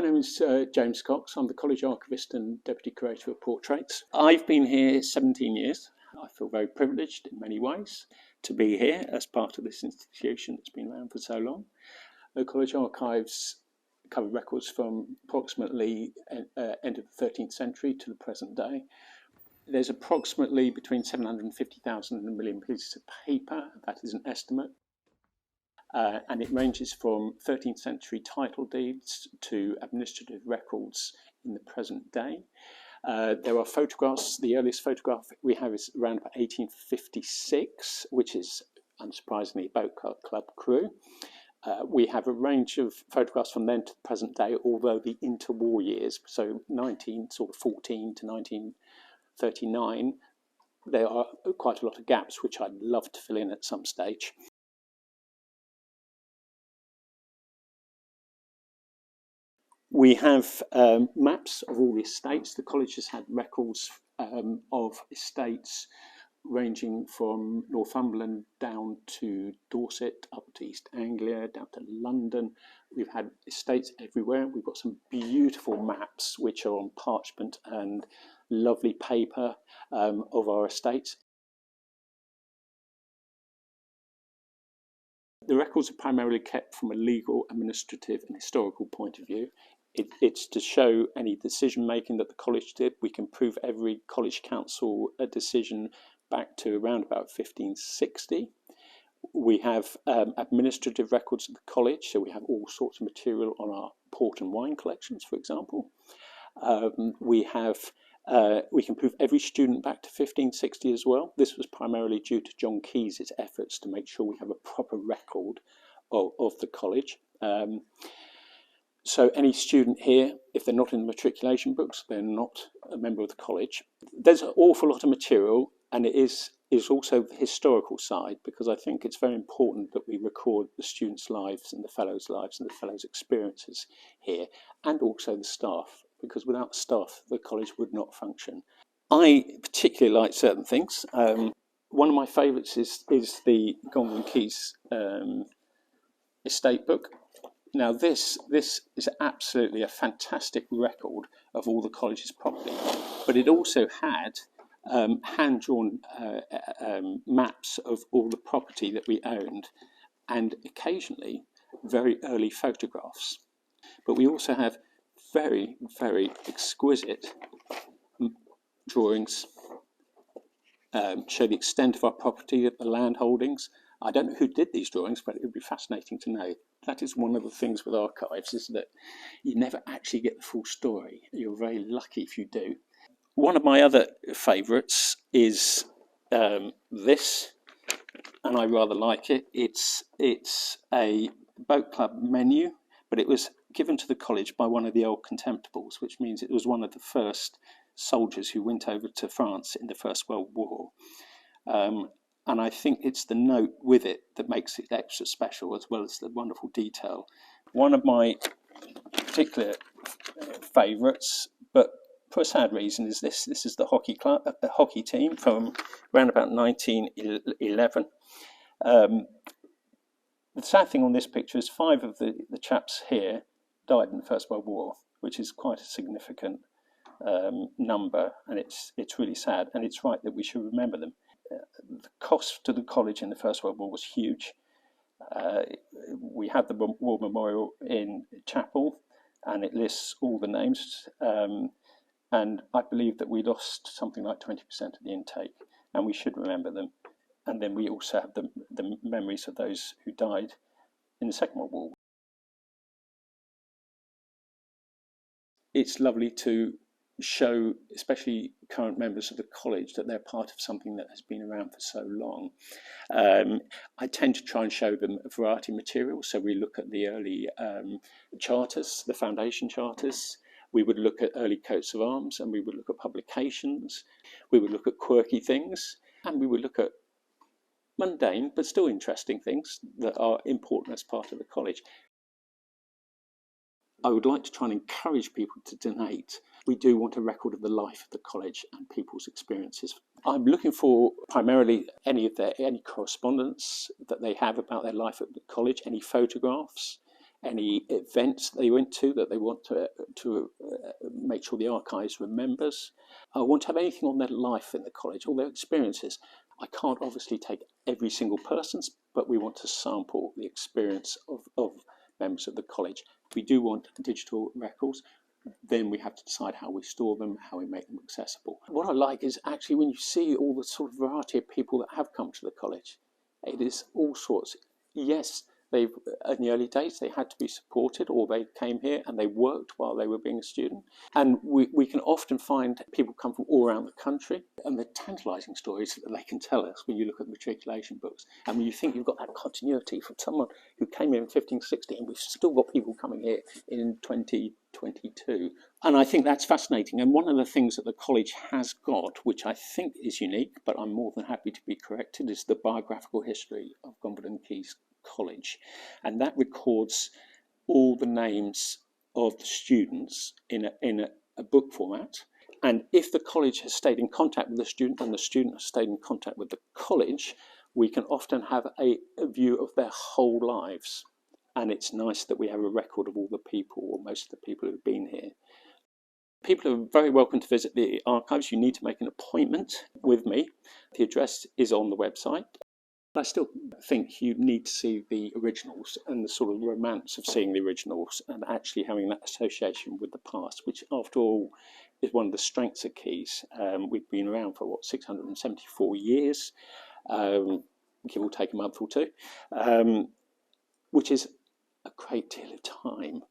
My name is James Cox. I'm the College Archivist and Deputy Curator of Portraits. I've been here 17 years. I feel very privileged in many ways to be here as part of this institution that's been around for so long. The College Archives cover records from approximately end of the 13th century to the present day. There's approximately between 750,000 and 1 million pieces of paper. That is an estimate. And it ranges from 13th century title deeds to administrative records in the present day. There are photographs. The earliest photograph we have is around about 1856, which is unsurprisingly Boat Club crew. We have a range of photographs from then to the present day, although the interwar years, so 1914 to 1939, there are quite a lot of gaps which I'd love to fill in at some stage. We have maps of all the estates. The college has had records of estates ranging from Northumberland down to Dorset, up to East Anglia, down to London. We've had estates everywhere. We've got some beautiful maps which are on parchment and lovely paper of our estates. The records are primarily kept from a legal, administrative and historical point of view. It's to show any decision making that the college did. We can prove every college council a decision back to around about 1560. We have administrative records of the college, so we have all sorts of material on our port and wine collections, for example. We can prove every student back to 1560 as well. This was primarily due to John Keyes' efforts to make sure we have a proper record of the college. So any student here, if they're not in the matriculation books, they're not a member of the college. There's an awful lot of material, and it is also the historical side, because I think it's very important that we record the students' lives and the fellows' lives and the fellows' experiences here, and also the staff, because without staff, the college would not function. I particularly like certain things. One of my favourites is the Gondon Keyes estate book. Now, this is absolutely a fantastic record of all the college's property, but it also had hand-drawn maps of all the property that we owned, and occasionally very early photographs. But we also have very, very exquisite drawings, show the extent of our property, the land holdings. I don't know who did these drawings, but it would be fascinating to know. That is one of the things with archives, is that you never actually get the full story. You're very lucky if you do. One of my other favourites is this, and I rather like it. It's a boat club menu, but it was given to the college by one of the old contemptibles, which means it was one of the first soldiers who went over to France in the First World War. And I think it's the note with it that makes it extra special, as well as the wonderful detail. One of my particular favourites, but for a sad reason, is this. This is the hockey club, the hockey team from around about 1911. The sad thing on this picture is 5 of the chaps here died in the First World War, which is quite a significant number, and it's really sad, and it's right that we should remember them. The cost to the college in the First World War was huge. We have the War Memorial in chapel, and it lists all the names, and I believe that we lost something like 20% of the intake, and we should remember them. And then we also have the memories of those who died in the Second World War. It's lovely to show, especially current members of the college, that they're part of something that has been around for so long. I tend to try and show them a variety of materials. So we look at the early charters, the foundation charters. We would look at early coats of arms, and we would look at publications. We would look at quirky things, and we would look at mundane but still interesting things that are important as part of the college. I would like to try and encourage people to donate. We do want a record of the life of the college and people's experiences. I'm looking for primarily any correspondence that they have about their life at the college, any photographs, any events they went to that they want to make sure the archives remembers. I want to have anything on their life in the college, all their experiences. I can't obviously take every single person's, but we want to sample the experience of members of the college. If we do want digital records, then we have to decide how we store them, how we make them accessible. What I like is actually when you see all the sort of variety of people that have come to the college, it is all sorts. Yes, in the early days, they had to be supported, or they came here and they worked while they were being a student. And we can often find people come from all around the country, and the tantalising stories that they can tell us when you look at matriculation books. And when you think you've got that continuity from someone who came here in 1560, and we've still got people coming here in 2022. And I think that's fascinating. And one of the things that the college has got, which I think is unique, but I'm more than happy to be corrected, is the biographical history of Gomberton Quays College. And that records all the names of the students in a book format. And if the college has stayed in contact with the student and the student has stayed in contact with the college, we can often have a view of their whole lives. And it's nice that we have a record of all the people, or most of the people who've been here. People are very welcome to visit the archives. You need to make an appointment with me. The address is on the website. But I still think you need to see the originals and the sort of romance of seeing the originals and actually having that association with the past, which after all is one of the strengths of Quays. We've been around for 674 years, give or take a month or two, which is a great deal of time.